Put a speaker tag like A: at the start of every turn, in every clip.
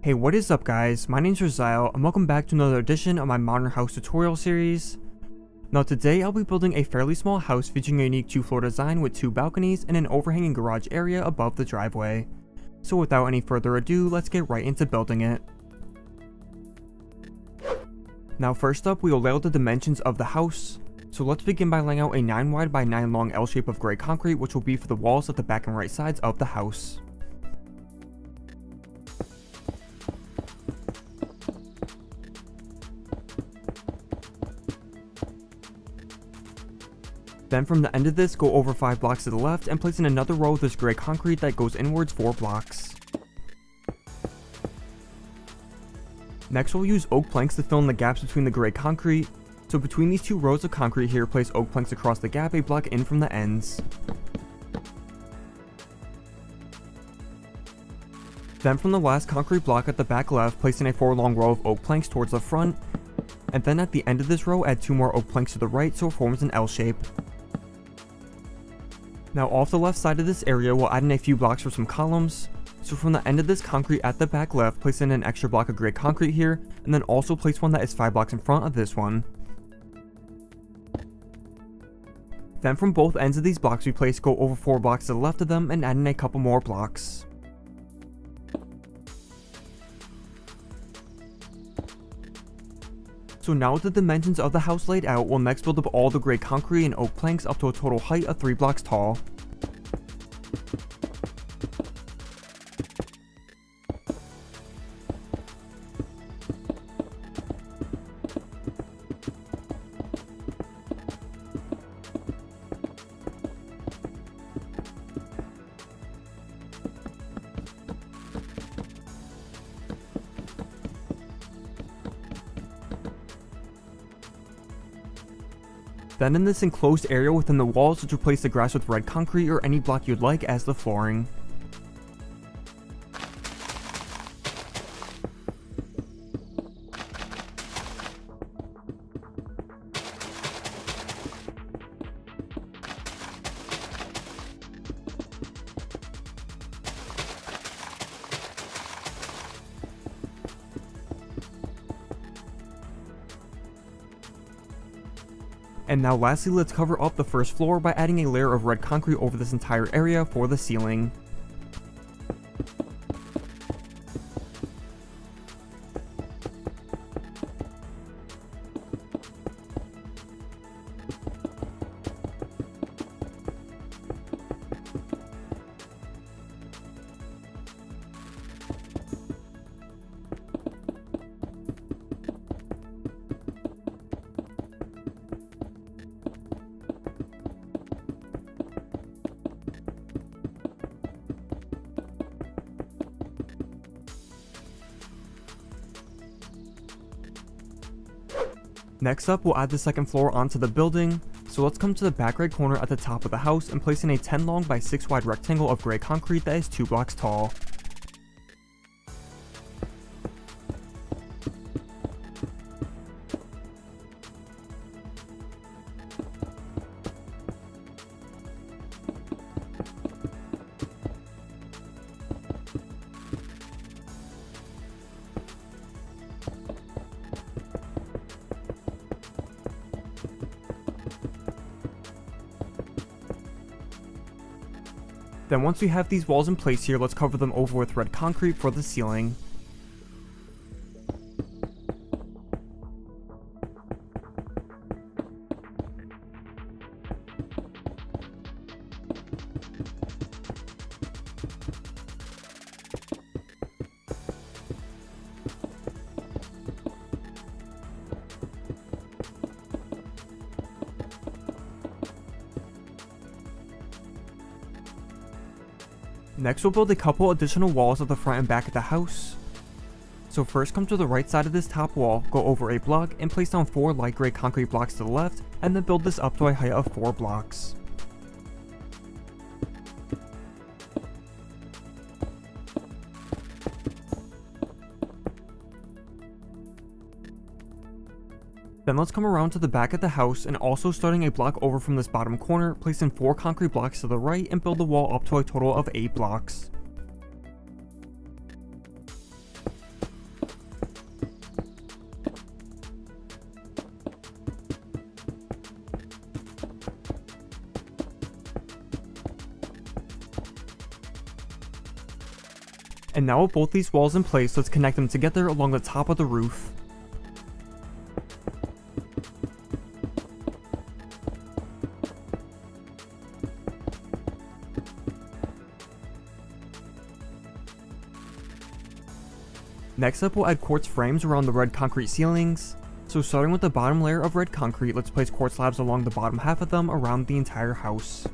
A: Hey, what is up guys? My name's Raziel and welcome back to another edition of my Modern House tutorial series. Now today I'll be building a fairly small house featuring a unique 2-floor design with 2 balconies and an overhanging garage area above the driveway. So without any further ado, let's get right into building it. Now first up, we will lay out the dimensions of the house. So let's begin by laying out a 9 wide by 9 long L shape of gray concrete, which will be for the walls at the back and right sides of the house. Then from the end of this, go over 5 blocks to the left and place in another row of this gray concrete that goes inwards 4 blocks. Next we'll use oak planks to fill in the gaps between the gray concrete. So between these 2 rows of concrete here, place oak planks across the gap a block in from the ends. Then from the last concrete block at the back left, place in a 4 long row of oak planks towards the front. And then at the end of this row, add 2 more oak planks to the right so it forms an L shape. Now off the left side of this area, we'll add in a few blocks for some columns. So from the end of this concrete at the back left, place in an extra block of gray concrete here, and then also place one that is 5 blocks in front of this one. Then from both ends of these blocks we place go over 4 blocks to the left of them and add in a couple more blocks. So now with the dimensions of the house laid out, we'll next build up all the gray concrete and oak planks up to a total height of 3 blocks tall. Then in this enclosed area within the walls, just replace the grass with red concrete or any block you'd like as the flooring. And now lastly, let's cover up the first floor by adding a layer of red concrete over this entire area for the ceiling. Next up, we'll add the second floor onto the building. So let's come to the back right corner at the top of the house and place in a 10 long by 6 wide rectangle of gray concrete that is 2 blocks tall. Then once we have these walls in place here, let's cover them over with red concrete for the ceiling. Next we'll build a couple additional walls at the front and back of the house. So first come to the right side of this top wall, go over a block and place down 4 light gray concrete blocks to the left, and then build this up to a height of 4 blocks. Then let's come around to the back of the house and also starting a block over from this bottom corner, place in 4 concrete blocks to the right and build the wall up to a total of 8 blocks. And now with both these walls in place, let's connect them together along the top of the roof. Next up, we'll add quartz frames around the red concrete ceilings. So starting with the bottom layer of red concrete, let's place quartz slabs along the bottom half of them around the entire house.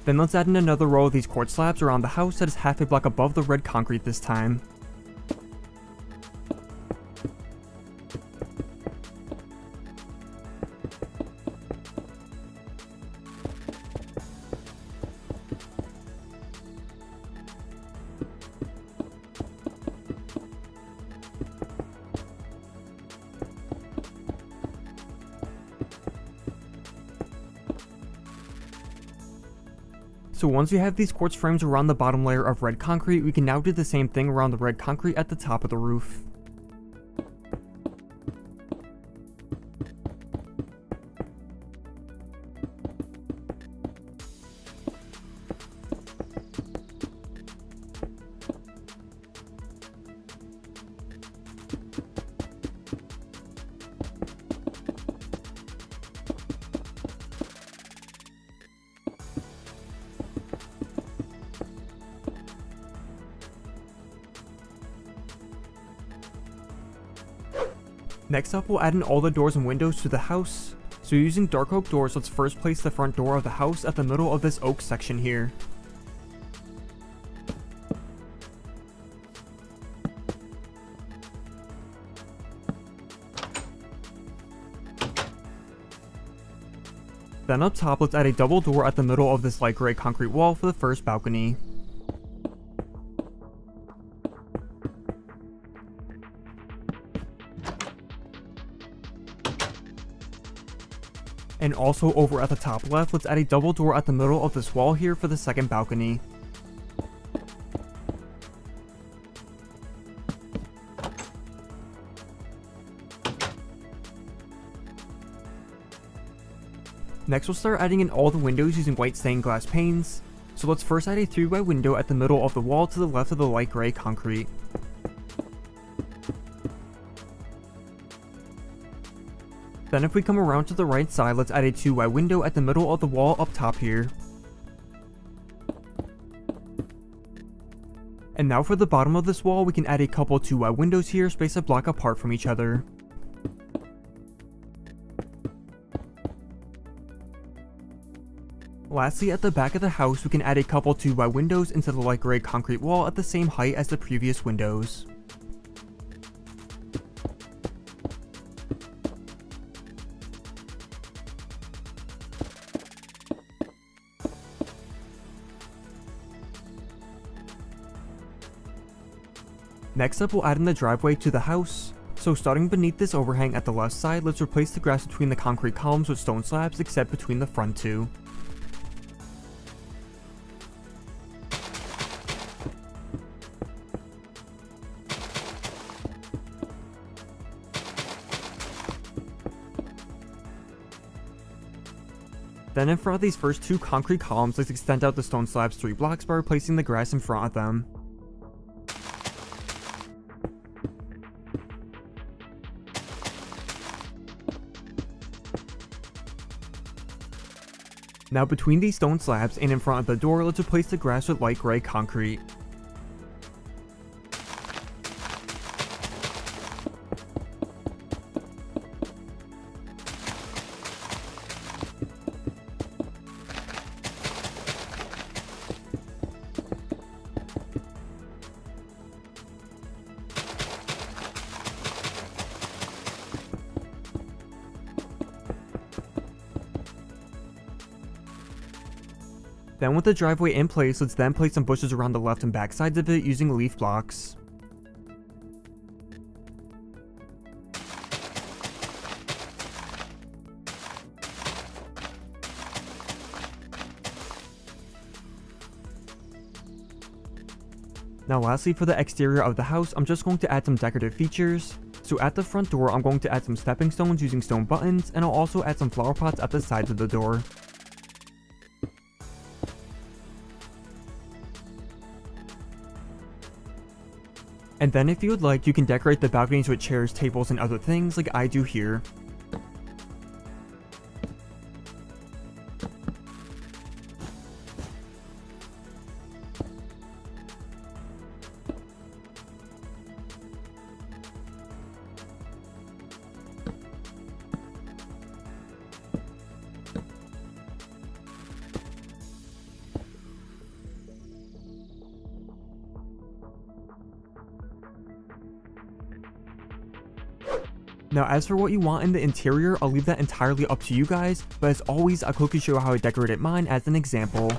A: Then let's add in another row of these quartz slabs around the house that is half a block above the red concrete this time. So once we have these quartz frames around the bottom layer of red concrete, we can now do the same thing around the red concrete at the top of the roof. Next up, we'll add in all the doors and windows to the house. So using dark oak doors, let's first place the front door of the house at the middle of this oak section here. Then up top, let's add a double door at the middle of this light gray concrete wall for the first balcony. And also over at the top left, let's add a double door at the middle of this wall here for the second balcony. Next, we'll start adding in all the windows using white stained glass panes. So let's first add a 3-way window at the middle of the wall to the left of the light gray concrete. Then if we come around to the right side, let's add a 2-way window at the middle of the wall up top here. And now for the bottom of this wall, we can add a couple 2-way windows here spaced a block apart from each other. Lastly, at the back of the house, we can add a couple 2-way windows into the light gray concrete wall at the same height as the previous windows. Next up, we'll add in the driveway to the house. So starting beneath this overhang at the left side, let's replace the grass between the concrete columns with stone slabs except between the front two. Then in front of these first two concrete columns, let's extend out the stone slabs 3 blocks by replacing the grass in front of them. Now between these stone slabs and in front of the door, let's replace the grass with light gray concrete. Then with the driveway in place, let's then place some bushes around the left and back sides of it using leaf blocks. Now lastly, for the exterior of the house, I'm just going to add some decorative features. So at the front door, I'm going to add some stepping stones using stone buttons, and I'll also add some flower pots at the sides of the door. And then if you would like, you can decorate the balconies with chairs, tables, and other things like I do here. Now as for what you want in the interior, I'll leave that entirely up to you guys, but as always, I'll quickly show you how I decorated mine as an example.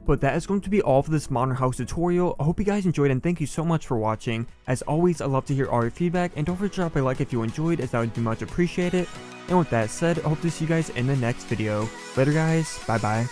A: But that is going to be all for this modern house tutorial. I hope you guys enjoyed and thank you so much for watching. As always, I love to hear all your feedback and don't forget to drop a like if you enjoyed, as that would be much appreciated. And with that said, I hope to see you guys in the next video. Later guys, bye bye.